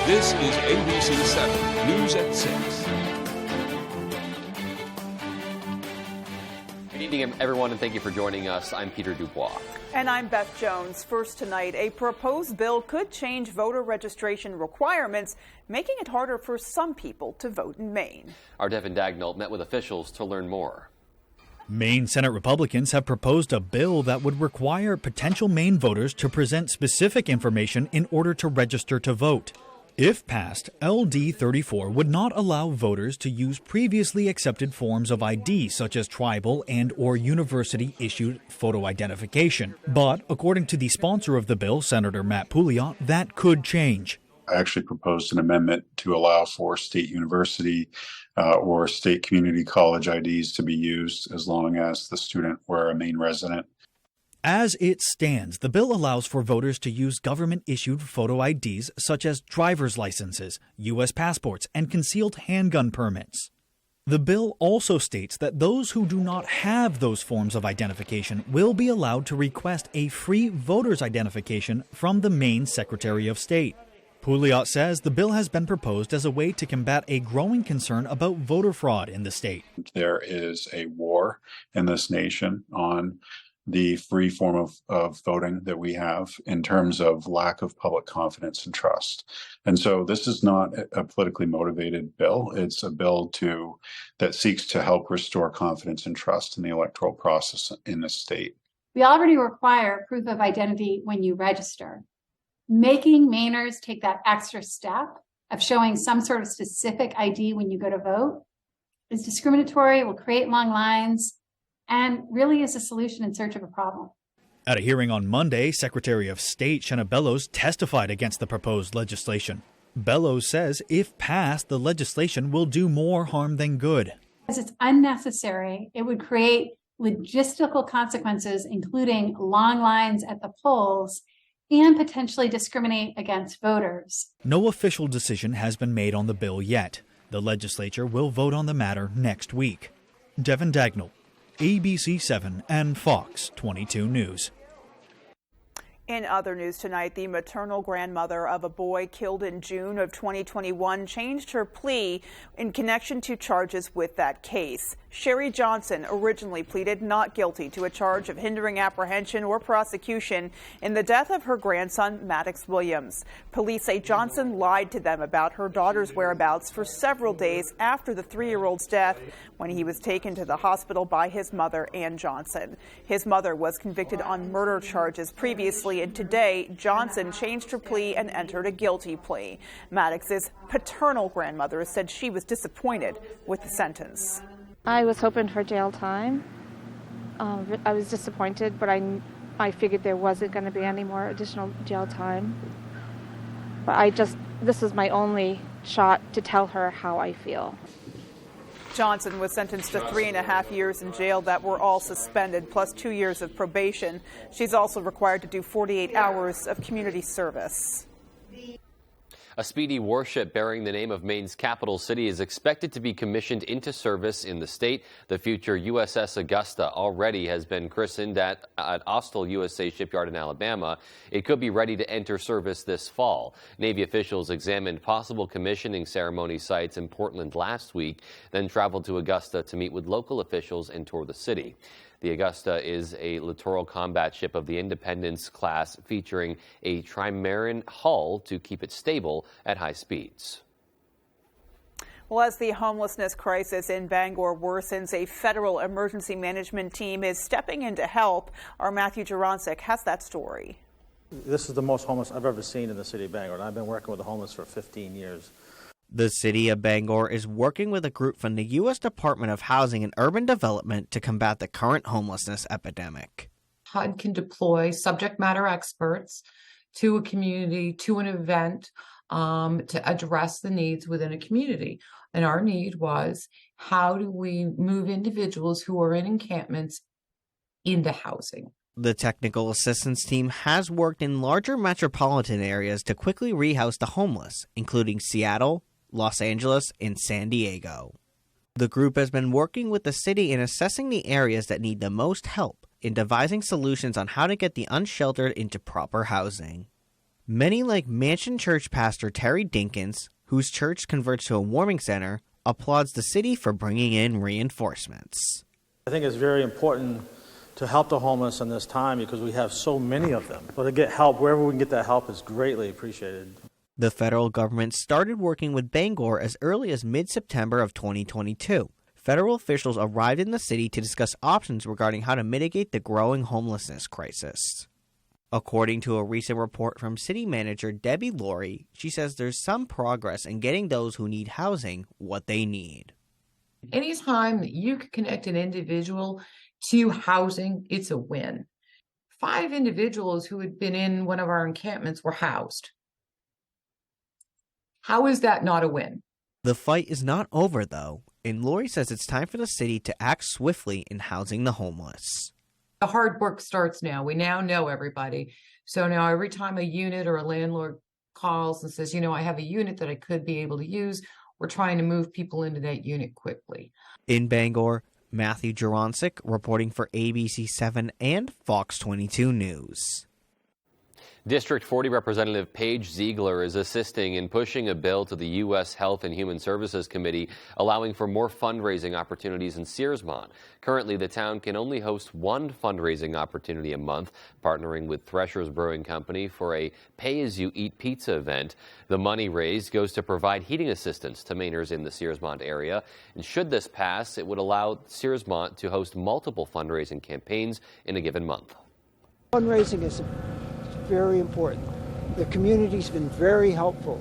This is ABC 7 News at 6. Good evening, everyone, and thank you for joining us. I'm Peter Dubois. And I'm Beth Jones. First tonight, a proposed bill could change voter registration requirements, making it harder for some people to vote in Maine. Our Devin Dagnall met with officials to learn more. Maine Senate Republicans have proposed a bill that would require potential Maine voters to present specific information in order to register to vote. If passed, LD 34 would not allow voters to use previously accepted forms of ID such as tribal and/or university-issued photo identification. But according to the sponsor of the bill, Senator Matt Pouliot, that could change. I actually proposed an amendment to allow for state university or state community college IDs to be used as long as the student were a Maine resident. As it stands, the bill allows for voters to use government-issued photo IDs such as driver's licenses, U.S. passports, and concealed handgun permits. The bill also states that those who do not have those forms of identification will be allowed to request a free voter's identification from the Maine Secretary of State. Pouliot says the bill has been proposed as a way to combat a growing concern about voter fraud in the state. There is a war in this nation on the free form of voting that we have in terms of lack of public confidence and trust. And so this is not a politically motivated bill. It's a bill that seeks to help restore confidence and trust in the electoral process in the state. We already require proof of identity when you register. Making Mainers take that extra step of showing some sort of specific ID when you go to vote is discriminatory, will create long lines, and really is a solution in search of a problem. At a hearing on Monday, Secretary of State Shenna Bellows testified against the proposed legislation. Bellows says if passed, the legislation will do more harm than good. As it's unnecessary, it would create logistical consequences, including long lines at the polls, and potentially discriminate against voters. No official decision has been made on the bill yet. The legislature will vote on the matter next week. Devin Dagnall, ABC 7 and Fox 22 News. In other news tonight, the maternal grandmother of a boy killed in June of 2021 changed her plea in connection to charges with that case. Sherry Johnson originally pleaded not guilty to a charge of hindering apprehension or prosecution in the death of her grandson, Maddox Williams. Police say Johnson lied to them about her daughter's whereabouts for several days after the 3-year-old's death, when he was taken to the hospital by his mother, Ann Johnson. His mother was convicted on murder charges previously, and today Johnson changed her plea and entered a guilty plea. Maddox's paternal grandmother said she was disappointed with the sentence. I was hoping for jail time. I was disappointed, but I figured there wasn't going to be any more additional jail time. But this was my only shot to tell her how I feel. Johnson was sentenced to 3.5 years in jail that were all suspended, plus 2 years of probation. She's also required to do 48 hours of community service. A speedy warship bearing the name of Maine's capital city is expected to be commissioned into service in the state. The future USS Augusta already has been christened at Austell USA Shipyard in Alabama. It could be ready to enter service this fall. Navy officials examined possible commissioning ceremony sites in Portland last week, then traveled to Augusta to meet with local officials and tour the city. The Augusta is a littoral combat ship of the Independence class featuring a trimaran hull to keep it stable at high speeds. Well, as the homelessness crisis in Bangor worsens, a federal emergency management team is stepping in to help. Our Matthew Jurancic has that story. This is the most homeless I've ever seen in the city of Bangor, and I've been working with the homeless for 15 years. The city of Bangor is working with a group from the U.S. Department of Housing and Urban Development to combat the current homelessness epidemic. HUD can deploy subject matter experts to a community, to an event, to address the needs within a community. And our need was, how do we move individuals who are in encampments into housing? The technical assistance team has worked in larger metropolitan areas to quickly rehouse the homeless, including Seattle, Los Angeles, and San Diego. The group has been working with the city in assessing the areas that need the most help in devising solutions on how to get the unsheltered into proper housing. Many, like Mansion Church pastor Terry Dinkins, whose church converts to a warming center, applauds the city for bringing in reinforcements. I think it's very important to help the homeless in this time because we have so many of them. But to get help, wherever we can get that help is greatly appreciated. The federal government started working with Bangor as early as mid-September of 2022. Federal officials arrived in the city to discuss options regarding how to mitigate the growing homelessness crisis. According to a recent report from city manager Debbie Laurie, she says there's some progress in getting those who need housing what they need. Anytime that you can connect an individual to housing, it's a win. 5 individuals who had been in one of our encampments were housed. How is that not a win? The fight is not over, though, and Laurie says it's time for the city to act swiftly in housing the homeless. The hard work starts now. We now know everybody. So now every time a unit or a landlord calls and says, I have a unit that I could be able to use, we're trying to move people into that unit quickly. In Bangor, Matthew Juronsik reporting for ABC7 and Fox 22 News. District 40 Representative Paige Ziegler is assisting in pushing a bill to the U.S. Health and Human Services Committee allowing for more fundraising opportunities in Searsmont. Currently, the town can only host one fundraising opportunity a month, partnering with Thresher's Brewing Company for a pay-as-you-eat pizza event. The money raised goes to provide heating assistance to Mainers in the Searsmont area. And should this pass, it would allow Searsmont to host multiple fundraising campaigns in a given month. Fundraising is very important. The community's been very helpful.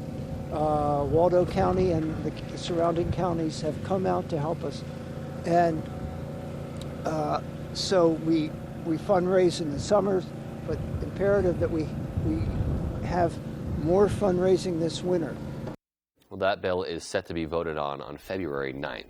Waldo County and the surrounding counties have come out to help us. And so we fundraise in the summers, but imperative that we have more fundraising this winter. Well, that bill is set to be voted on February 9th.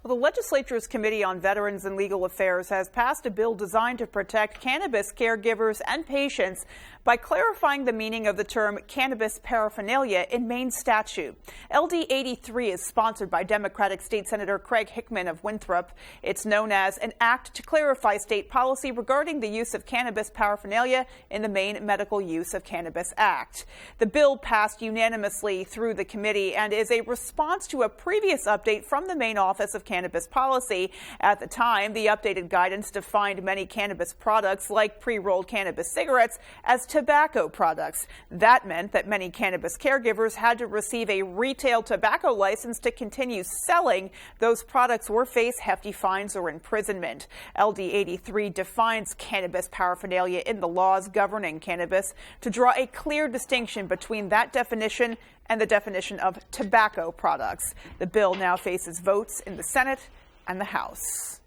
Well, the legislature's Committee on Veterans and Legal Affairs has passed a bill designed to protect cannabis caregivers and patients by clarifying the meaning of the term cannabis paraphernalia in Maine statute. LD 83 is sponsored by Democratic State Senator Craig Hickman of Winthrop. It's known as an act to clarify state policy regarding the use of cannabis paraphernalia in the Maine Medical Use of Cannabis Act. The bill passed unanimously through the committee and is a response to a previous update from the Maine Office of Cannabis Policy. At the time, the updated guidance defined many cannabis products like pre-rolled cannabis cigarettes as tobacco products. That meant that many cannabis caregivers had to receive a retail tobacco license to continue selling those products or face hefty fines or imprisonment. LD 83 defines cannabis paraphernalia in the laws governing cannabis to draw a clear distinction between that definition and the definition of tobacco products. The bill now faces votes in the Senate and the House.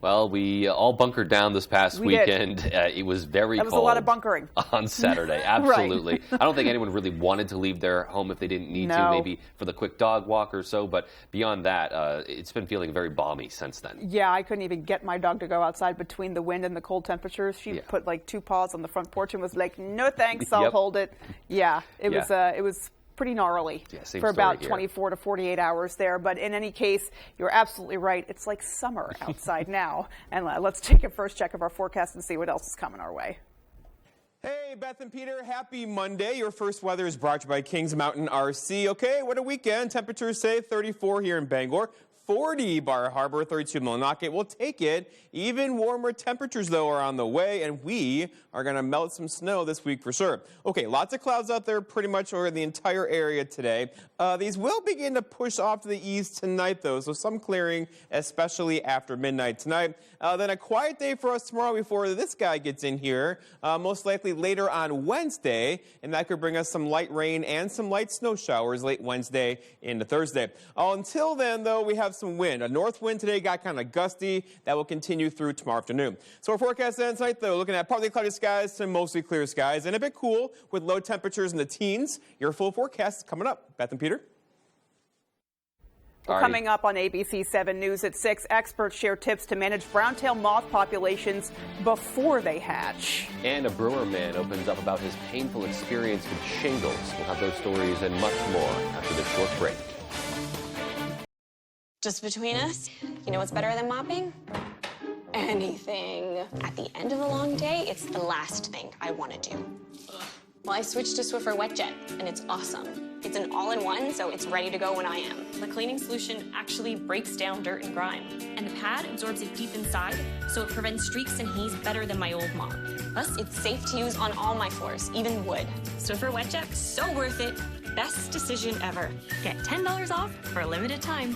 Well, we all bunkered down this past weekend. It was very cold. That was a lot of bunkering. On Saturday, absolutely. Right. I don't think anyone really wanted to leave their home if they didn't need to, maybe for the quick dog walk or so. But beyond that, it's been feeling very balmy since then. Yeah, I couldn't even get my dog to go outside between the wind and the cold temperatures. She put like 2 paws on the front porch and was like, "No thanks, I'll hold it." Yeah, it was pretty gnarly for about 24 to 48 hours there. But in any case, you're absolutely right. It's like summer outside now. And let's take a first check of our forecast and see what else is coming our way. Hey, Beth and Peter, happy Monday. Your first weather is brought to you by Kings Mountain RC. Okay, what a weekend. Temperatures say 34 here in Bangor. 40 Bar Harbor, 32 Millinocket. We'll take it. Even warmer temperatures, though, are on the way, and we are going to melt some snow this week for sure. Okay, lots of clouds out there pretty much over the entire area today. These will begin to push off to the east tonight, though, so some clearing, especially after midnight tonight. Then a quiet day for us tomorrow before this guy gets in here, most likely later on Wednesday, and that could bring us some light rain and some light snow showers late Wednesday into Thursday. Until then, though, we have some wind. A north wind today got kind of gusty. That will continue through tomorrow afternoon. So our forecast ends tonight, though, looking at partly cloudy skies to mostly clear skies and a bit cool with low temperatures in the teens. Your full forecast is coming up. Beth and Peter. Coming up on ABC 7 News at 6, experts share tips to manage brown-tailed moth populations before they hatch. And a Brewer man opens up about his painful experience with shingles. We'll have those stories and much more after this short break. Just between us, you know what's better than mopping? anything. At the end of a long day, it's the last thing I want to do. Well, I switched to Swiffer WetJet, and it's awesome. It's an all-in-one, so it's ready to go when I am. The cleaning solution actually breaks down dirt and grime, and the pad absorbs it deep inside, so it prevents streaks and haze better than my old mop. Plus, it's safe to use on all my floors, even wood. Swiffer WetJet, so worth it. Best decision ever. Get $10 off for a limited time.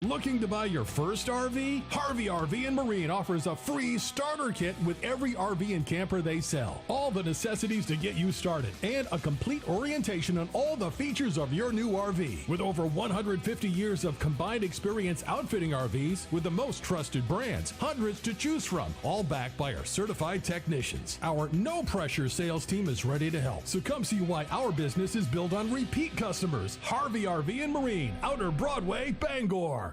Looking to buy your first RV? Harvey RV and Marine offers a free starter kit with every RV and camper they sell. All the necessities to get you started and a complete orientation on all the features of your new RV. With over 150 years of combined experience outfitting RVs with the most trusted brands, hundreds to choose from, all backed by our certified technicians. Our no-pressure sales team is ready to help. So come see why our business is built on repeat customers. Harvey RV and Marine, Outer Broadway, Bangor.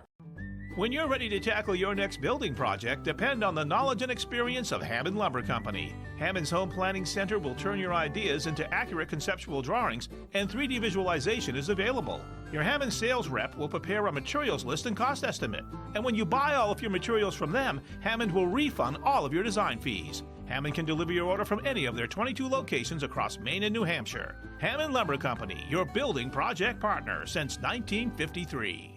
When you're ready to tackle your next building project, depend on the knowledge and experience of Hammond Lumber Company. Hammond's Home Planning Center will turn your ideas into accurate conceptual drawings, and 3D visualization is available. Your Hammond sales rep will prepare a materials list and cost estimate. And when you buy all of your materials from them, Hammond will refund all of your design fees. Hammond can deliver your order from any of their 22 locations across Maine and New Hampshire. Hammond Lumber Company, your building project partner since 1953.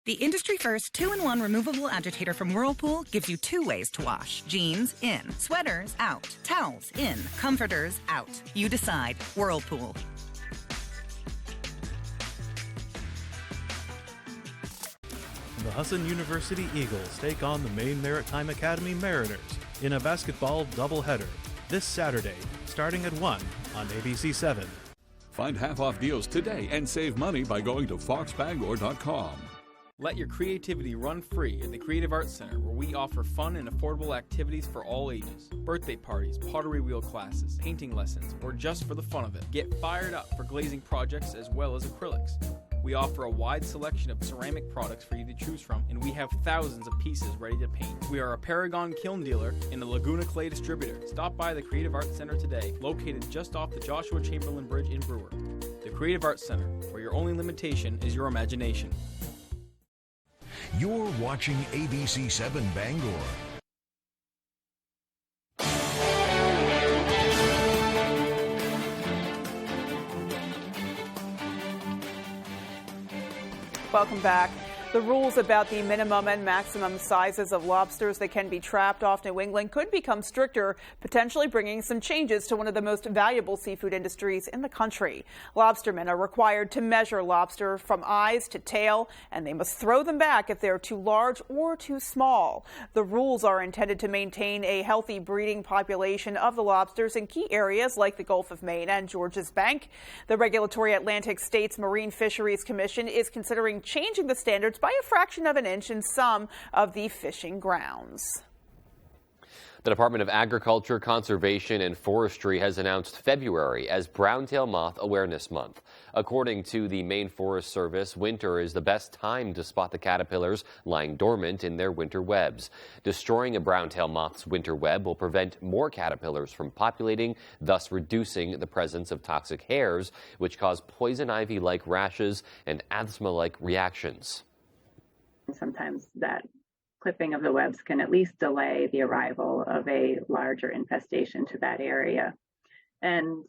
The industry-first 2-in-1 removable agitator from Whirlpool gives you 2 ways to wash. Jeans, in. Sweaters, out. Towels, in. Comforters, out. You decide. Whirlpool. The Husson University Eagles take on the Maine Maritime Academy Mariners in a basketball doubleheader this Saturday, starting at 1 on ABC 7. Find half-off deals today and save money by going to foxbangor.com. Let your creativity run free at the Creative Arts Center, where we offer fun and affordable activities for all ages. Birthday parties, pottery wheel classes, painting lessons, or just for the fun of it. Get fired up for glazing projects as well as acrylics. We offer a wide selection of ceramic products for you to choose from, and we have thousands of pieces ready to paint. We are a Paragon kiln dealer and a Laguna Clay distributor. Stop by the Creative Arts Center today, located just off the Joshua Chamberlain Bridge in Brewer. The Creative Arts Center, where your only limitation is your imagination. You're watching ABC 7 Bangor. Welcome back. The rules about the minimum and maximum sizes of lobsters that can be trapped off New England could become stricter, potentially bringing some changes to one of the most valuable seafood industries in the country. Lobstermen are required to measure lobster from eyes to tail, and they must throw them back if they're too large or too small. The rules are intended to maintain a healthy breeding population of the lobsters in key areas like the Gulf of Maine and Georges Bank. The Regulatory Atlantic States Marine Fisheries Commission is considering changing the standards by a fraction of an inch in some of the fishing grounds. The Department of Agriculture, Conservation and Forestry has announced February as Browntail Moth Awareness Month. According to the Maine Forest Service, winter is the best time to spot the caterpillars lying dormant in their winter webs. Destroying a browntail moth's winter web will prevent more caterpillars from populating, thus reducing the presence of toxic hairs, which cause poison ivy-like rashes and asthma-like reactions. Sometimes that clipping of the webs can at least delay the arrival of a larger infestation to that area. And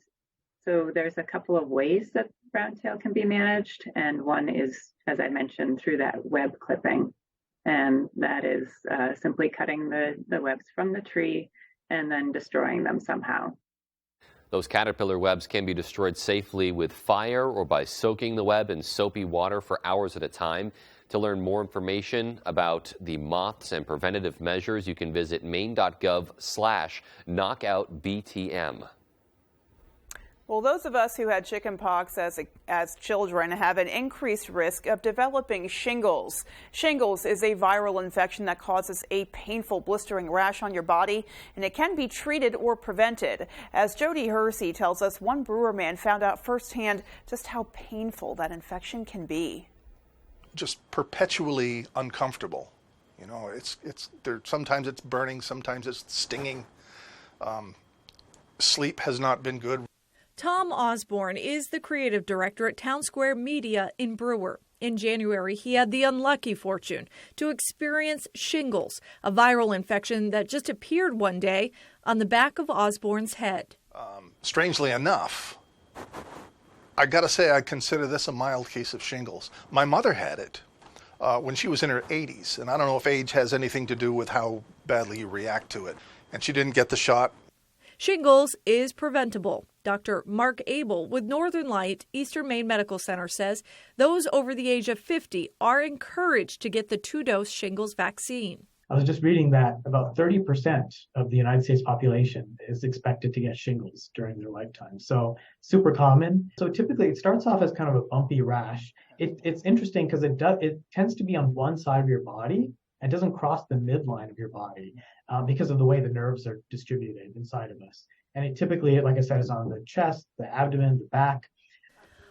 so there's a couple of ways that browntail can be managed. And one is, as I mentioned, through that web clipping. And that is simply cutting the webs from the tree and then destroying them somehow. Those caterpillar webs can be destroyed safely with fire or by soaking the web in soapy water for hours at a time. To learn more information about the moths and preventative measures, you can visit maine.gov/knockoutbtm. Well, those of us who had chickenpox as children have an increased risk of developing shingles. Shingles is a viral infection that causes a painful blistering rash on your body, and it can be treated or prevented. As Jody Hersey tells us, one Brewer man found out firsthand just how painful that infection can be. Just perpetually uncomfortable. You know, it's there. Sometimes it's burning, sometimes it's stinging. Sleep has not been good. Tom Osborne is the creative director at Town Square Media in Brewer. In January, he had the unlucky fortune to experience shingles, a viral infection that just appeared one day on the back of Osborne's head. Strangely enough, I got to say I consider this a mild case of shingles. My mother had it when she was in her 80s, and I don't know if age has anything to do with how badly you react to it. And she didn't get the shot. Shingles is preventable. Dr. Mark Abel with Northern Light Eastern Maine Medical Center says those over the age of 50 are encouraged to get the 2-dose shingles vaccine. I was just reading that about 30% of the United States population is expected to get shingles during their lifetime. So super common. So typically it starts off as kind of a bumpy rash. It's interesting because it tends to be on one side of your body and doesn't cross the midline of your body because of the way the nerves are distributed inside of us. And it typically, like I said, is on the chest, the abdomen, the back.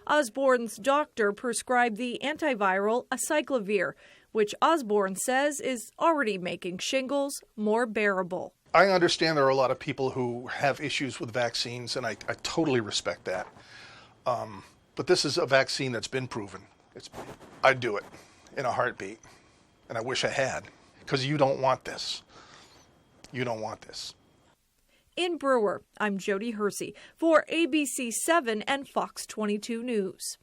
Osborne's doctor prescribed the antiviral acyclovir, which Osborne says is already making shingles more bearable. I understand there are a lot of people who have issues with vaccines, and I totally respect that. But this is a vaccine that's been proven. I'd do it in a heartbeat, and I wish I had, because you don't want this. You don't want this. In Brewer, I'm Jody Hersey for ABC 7 and Fox 22 News.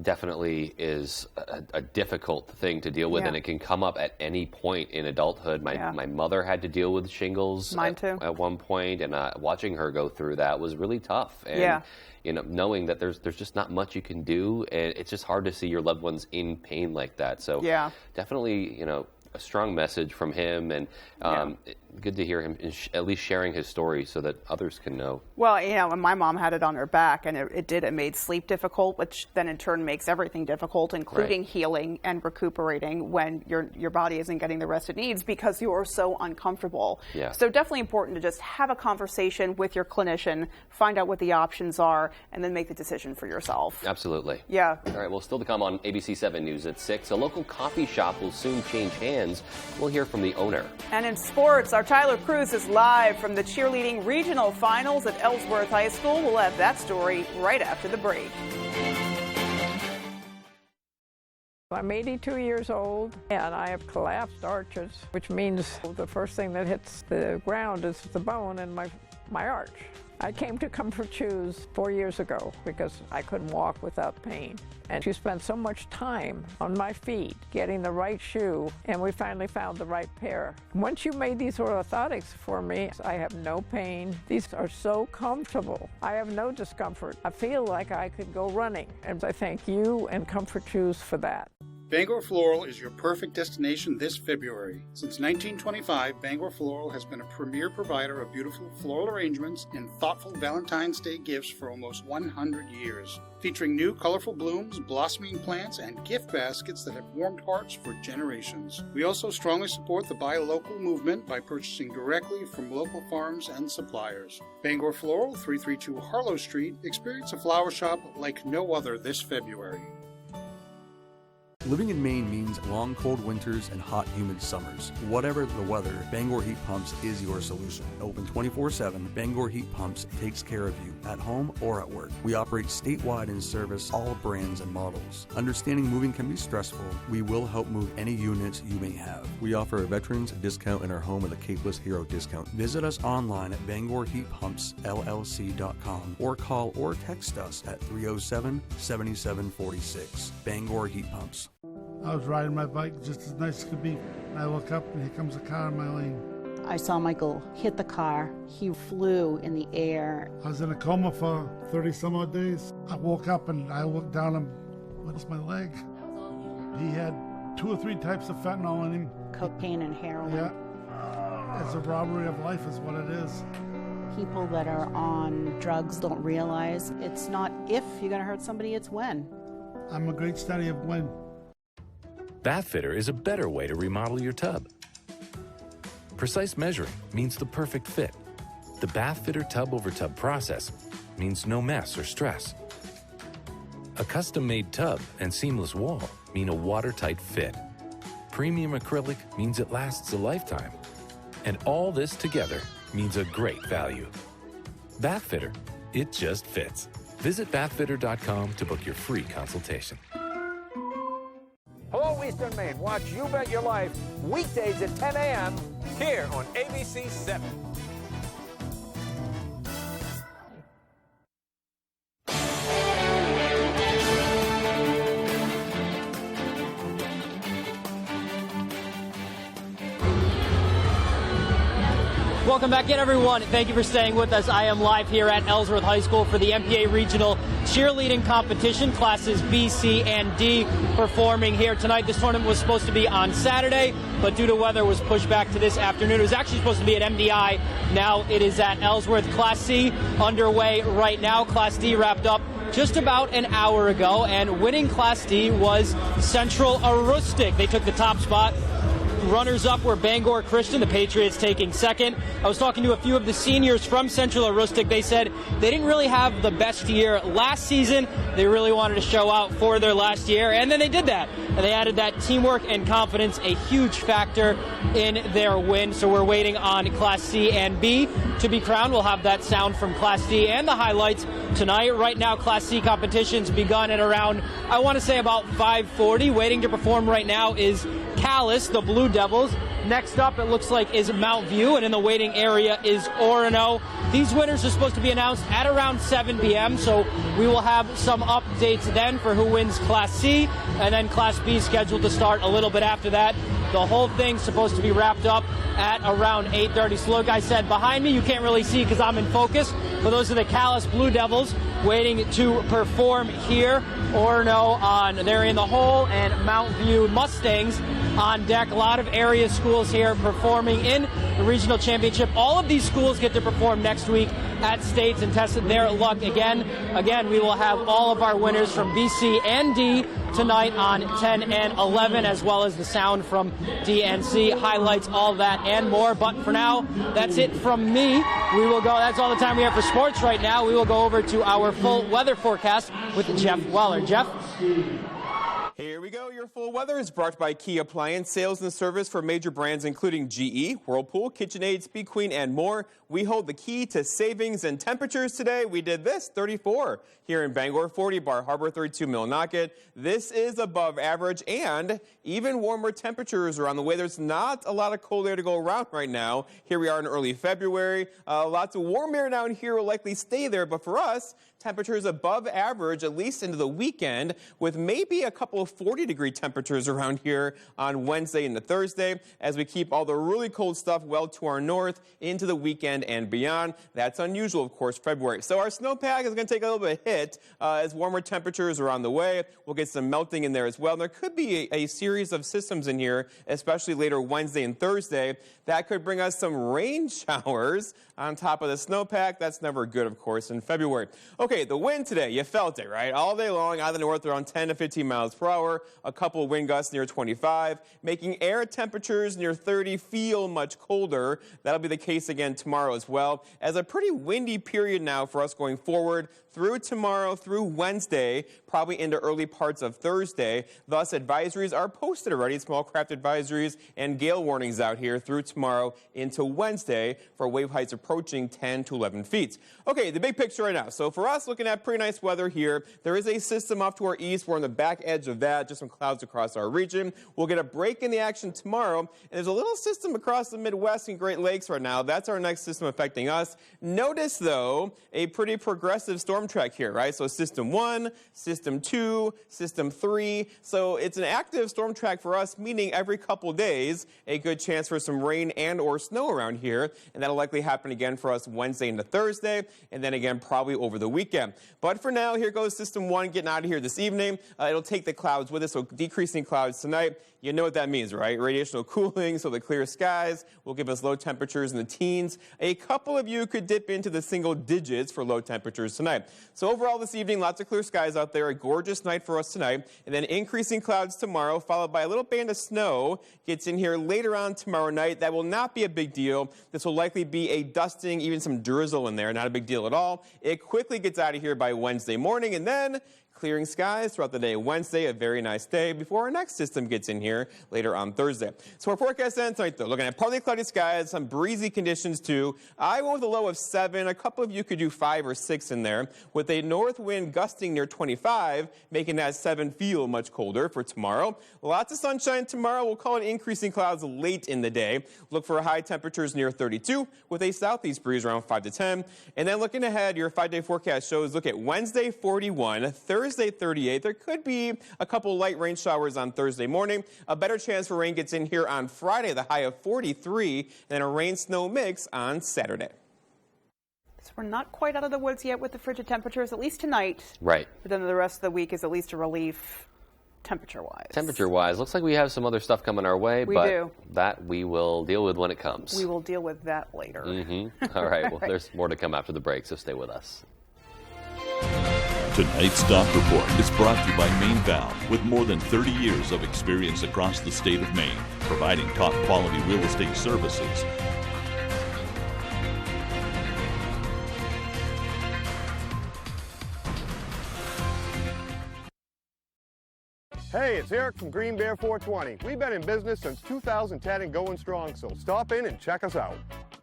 Definitely is a difficult thing to deal with, and it can come up at any point in adulthood. My mother had to deal with shingles at one point, and watching her go through that was really tough. And, you know, knowing that there's just not much you can do, and it's just hard to see your loved ones in pain like that. So definitely, you know, a strong message from him, and good to hear him at least sharing his story so that others can know. Well, you know, my mom had it on her back, and it made sleep difficult, which then in turn makes everything difficult, including healing and recuperating when your body isn't getting the rest it needs because you're so uncomfortable. So definitely important to just have a conversation with your clinician, find out what the options are, and then make the decision for yourself. Absolutely. Yeah. All right, well, still to come on ABC 7 News at 6. A local coffee shop will soon change hands. We'll hear from the owner. And in sports, our Tyler Cruz is live from the cheerleading regional finals at Ellsworth High School. We'll have that story right after the break. I'm 82 years old, and I have collapsed arches, which means the first thing that hits the ground is the bone in my arch. I came to Comfort Shoes 4 years ago because I couldn't walk without pain. And she spent so much time on my feet getting the right shoe, and we finally found the right pair. Once you made these orthotics for me, I have no pain. These are so comfortable. I have no discomfort. I feel like I could go running, and I thank you and Comfort Shoes for that. Bangor Floral is your perfect destination this February. Since 1925, Bangor Floral has been a premier provider of beautiful floral arrangements and thoughtful Valentine's Day gifts for almost 100 years. Featuring new colorful blooms, blossoming plants, and gift baskets that have warmed hearts for generations. We also strongly support the Buy Local movement by purchasing directly from local farms and suppliers. Bangor Floral, 332 Harlow Street. Experience a flower shop like no other this February. Living in Maine means long, cold winters and hot, humid summers. Whatever the weather, Bangor Heat Pumps is your solution. Open 24/7, Bangor Heat Pumps takes care of you at home or at work. We operate statewide and service all brands and models. Understanding moving can be stressful. We will help move any units you may have. We offer a veterans discount in our home with a Capeless Hero discount. Visit us online at BangorHeatPumpsLLC.com or call or text us at 307-7746. Bangor Heat Pumps. I was riding my bike just as nice as could be, and I look up and here comes a car in my lane. I saw Michael hit the car. He flew in the air. I was in a coma for 30 some odd days. I woke up and I looked down and what's my leg? He had 2 or 3 types of fentanyl in him. Cocaine and heroin. Yeah. It's a robbery of life is what it is. People that are on drugs don't realize it's not if you're going to hurt somebody, it's when. I'm a great study of when. Bathfitter is a better way to remodel your tub. Precise measuring means the perfect fit. The Bathfitter tub-over-tub process means no mess or stress. A custom-made tub and seamless wall mean a watertight fit. Premium acrylic means it lasts a lifetime. And all this together means a great value. Bathfitter, it just fits. Visit bathfitter.com to book your free consultation. Hello, Eastern Maine. Watch You Bet Your Life weekdays at 10 a.m. here on ABC 7. Welcome back in, everyone. Thank you for staying with us. I am live here at Ellsworth High School for the MPA Regional Cheerleading Competition, classes B, C, and D performing here tonight. This tournament was supposed to be on Saturday, but due to weather was pushed back to this afternoon. It was actually supposed to be at MDI. Now it is at Ellsworth. Class C underway right now. Class D wrapped up just about an hour ago, and winning Class D was Central Aroostook. They took the top spot. Runners-up were Bangor Christian, the Patriots taking second. I was talking to a few of the seniors from Central Aroostook. They said they didn't really have the best year last season. They really wanted to show out for their last year, and then they did that. And they added that teamwork and confidence, a huge factor in their win. So we're waiting on Class C and B to be crowned. We'll have that sound from Class D and the highlights tonight. Right now, Class C competition's begun at around, I want to say about 5:40. Waiting to perform right now is Calais, the Blue Devils. Next up, it looks like, is Mount View, and in the waiting area is Orono. These winners are supposed to be announced at around 7 p.m., so we will have some updates then for who wins Class C, and then Class B scheduled to start a little bit after that. The whole thing's supposed to be wrapped up at around 8:30. So like I said, behind me, you can't really see because I'm in focus, but those are the Calais Blue Devils waiting to perform here. Orono they're in the hole, and Mount View Mustangs on deck. A lot of area schools here performing in the regional championship. All of these schools get to perform next week at states and test their luck again. Again, we will have all of our winners from BC and D tonight on 10 and 11, as well as the sound from DNC, highlights, all that and more. But for now, that's it from me. We will go. That's all the time we have for sports right now. We will go over to our full weather forecast with Jeff Weller. Jeff? Here we go. Your full weather is brought by Key Appliance, sales and service for major brands including GE, Whirlpool, KitchenAid, Speed Queen, and more. We hold the key to savings and temperatures today. We did this, 34 here in Bangor, 40 Bar Harbor, 32 Millinocket. This is above average, and even warmer temperatures are on the way. There's not a lot of cold air to go around right now. Here we are in early February. Lots of warm air down here will likely stay there, but for us, temperatures above average, at least into the weekend, with maybe a couple of 40-degree temperatures around here on Wednesday into Thursday, as we keep all the really cold stuff well to our north into the weekend and beyond. That's unusual, of course, February. So our snowpack is going to take a little bit of hit as warmer temperatures are on the way. We'll get some melting in there as well. And there could be a series of systems in here, especially later Wednesday and Thursday, that could bring us some rain showers on top of the snowpack. That's never good, of course, in February. Okay, the wind today, you felt it, right? All day long, out of the north, around 10 to 15 miles per hour. A couple of wind gusts near 25, making air temperatures near 30 feel much colder. That'll be the case again tomorrow as well, as a pretty windy period now for us going forward through tomorrow, through Wednesday, probably into early parts of Thursday. Thus, advisories are posted already, small craft advisories and gale warnings out here through tomorrow into Wednesday for wave heights approaching 10 to 11 feet. Okay, the big picture right now. So for us, looking at pretty nice weather here. There is a system off to our east. We're on the back edge of that, just some clouds across our region. We'll get a break in the action tomorrow. And there's a little system across the Midwest and Great Lakes right now. That's our next system affecting us. Notice, though, a pretty progressive storm track here, right? So system 1, system 2, system 3. So it's an active storm track for us, meaning every couple days, a good chance for some rain and or snow around here. And that'll likely happen again for us Wednesday into Thursday, and then again probably over the weekend. But for now, here goes system 1 getting out of here this evening. It'll take the clouds with us, so decreasing clouds tonight. You know what that means, right? Radiational cooling, so the clear skies will give us low temperatures in the teens. A couple of you could dip into the single digits for low temperatures tonight. So overall this evening, lots of clear skies out there. A gorgeous night for us tonight. And then increasing clouds tomorrow, followed by a little band of snow gets in here later on tomorrow night. That will not be a big deal. This will likely be a dusting, even some drizzle in there. Not a big deal at all. It quickly gets out of here by Wednesday morning, and then Clearing skies throughout the day Wednesday, a very nice day before our next system gets in here later on Thursday. So our forecast ends tonight, though. Looking at partly cloudy skies, some breezy conditions too. I went with a low of 7. A couple of you could do 5 or 6 in there, with a north wind gusting near 25, making that 7 feel much colder for tomorrow. Lots of sunshine tomorrow. We'll call it increasing clouds late in the day. Look for high temperatures near 32, with a southeast breeze around 5 to 10. And then looking ahead, your 5-day forecast shows look at Wednesday 41, Thursday 38. There could be a couple light rain showers on Thursday morning. A better chance for rain gets in here on Friday, the high of 43, and then a rain-snow mix on Saturday. So we're not quite out of the woods yet with the frigid temperatures, at least tonight. Right. But then the rest of the week is at least a relief temperature-wise. Temperature-wise, looks like we have some other stuff coming our way, but that we will deal with when it comes. We will deal with that later. All right, well, there's more to come after the break, so stay with us. Tonight's Stock Report is brought to you by Maine Valve, with more than 30 years of experience across the state of Maine, providing top-quality real estate services. Hey, it's Eric from Green Bear 420. We've been in business since 2010 and going strong, so stop in and check us out.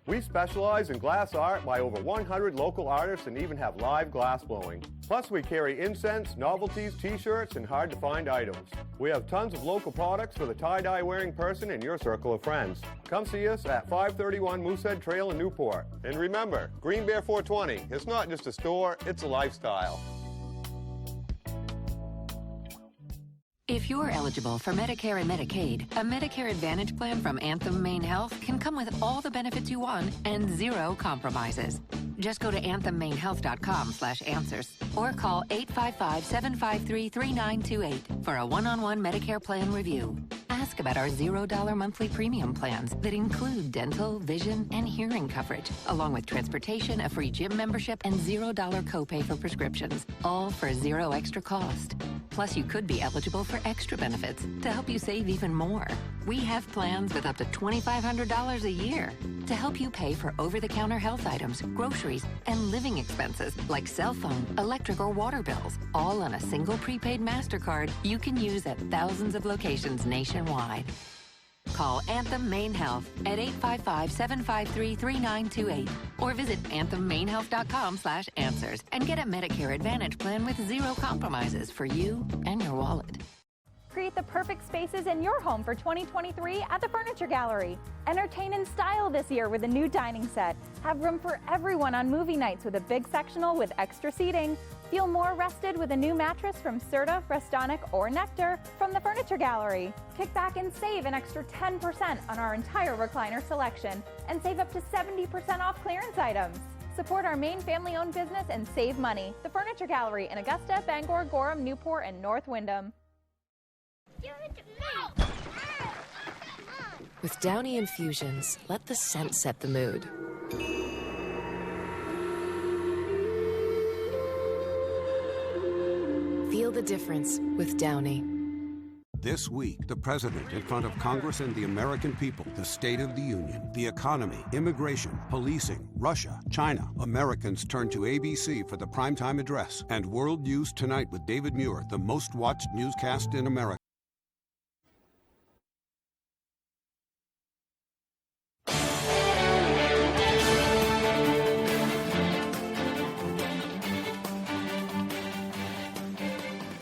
We specialize in glass art by over 100 local artists and even have live glass blowing. Plus, we carry incense, novelties, t-shirts, and hard-to-find items. We have tons of local products for the tie-dye wearing person in your circle of friends. Come see us at 531 Moosehead Trail in Newport. And remember, Green Bear 420, it's not just a store, it's a lifestyle. If you're eligible for Medicare and Medicaid, a Medicare Advantage plan from Anthem Maine Health can come with all the benefits you want and zero compromises. Just go to anthemmainehealth.com/answers or call 855-753-3928 for a one-on-one Medicare plan review. Ask about our $0 monthly premium plans that include dental, vision, and hearing coverage, along with transportation, a free gym membership, and $0 copay for prescriptions, all for zero extra cost. Plus, you could be eligible for extra benefits to help you save even more. We have plans with up to $2,500 a year to help you pay for over-the-counter health items, groceries, and living expenses like cell phone, electric, or water bills, all on a single prepaid MasterCard you can use at thousands of locations nationwide. Call Anthem Maine Health at 855-753-3928 or visit anthemmainehealth.com/answers and get a Medicare Advantage plan with zero compromises for you and your wallet. Create the perfect spaces in your home for 2023 at the Furniture Gallery. Entertain in style this year with a new dining set. Have room for everyone on movie nights with a big sectional with extra seating. Feel more rested with a new mattress from Serta, Restonic, or Nectar from the Furniture Gallery. Kick back and save an extra 10% on our entire recliner selection and save up to 70% off clearance items. Support our Maine family-owned business and save money. The Furniture Gallery in Augusta, Bangor, Gorham, Newport, and North Windham. With Downy Infusions, let the scent set the mood. Feel the difference with Downy. This week, the president in front of Congress and the American people, the State of the Union, the economy, immigration, policing, Russia, China. Americans turn to ABC for the primetime address. And World News Tonight with David Muir, the most watched newscast in America.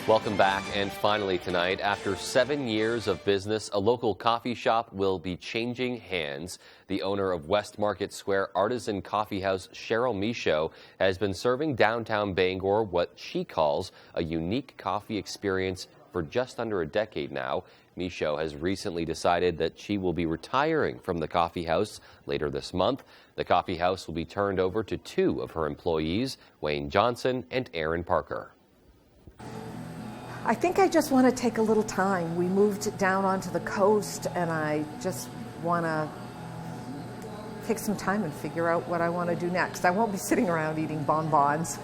Welcome back, and finally tonight, after 7 years of business, a local coffee shop will be changing hands. The owner of West Market Square Artisan Coffee House, Cheryl Michaud, has been serving downtown Bangor what she calls a unique coffee experience for just under a decade now. Michaud has recently decided that she will be retiring from the coffee house later this month. The coffee house will be turned over to 2 of her employees, Wayne Johnson and Aaron Parker. I think I just want to take a little time. We moved down onto the coast, and I just want to take some time and figure out what I want to do next. I won't be sitting around eating bonbons.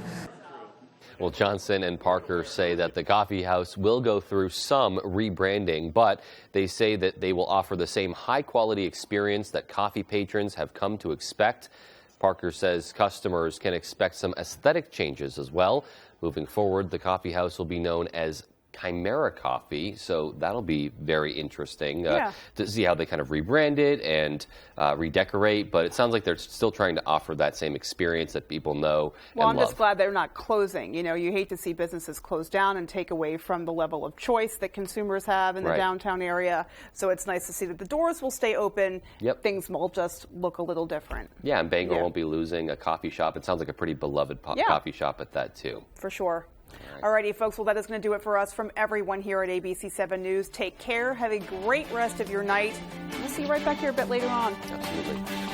Well, Johnson and Parker say that the coffee house will go through some rebranding, but they say that they will offer the same high-quality experience that coffee patrons have come to expect. Parker says customers can expect some aesthetic changes as well. Moving forward, the coffee house will be known as Chimera Coffee, so that'll be very interesting to see how they kind of rebrand it and redecorate, but it sounds like they're still trying to offer that same experience that people know Well, and I'm love. just glad they're not closing. You know, you hate to see businesses close down and take away from the level of choice that consumers have in the downtown area, so it's nice to see that the doors will stay open. Things will just look a little different. Yeah, and Bangor won't be losing a coffee shop. It sounds like a pretty beloved coffee shop at that, too. For sure. Alrighty, folks, well, that is going to do it for us from everyone here at ABC 7 News. Take care. Have a great rest of your night. We'll see you right back here a bit later on. Absolutely.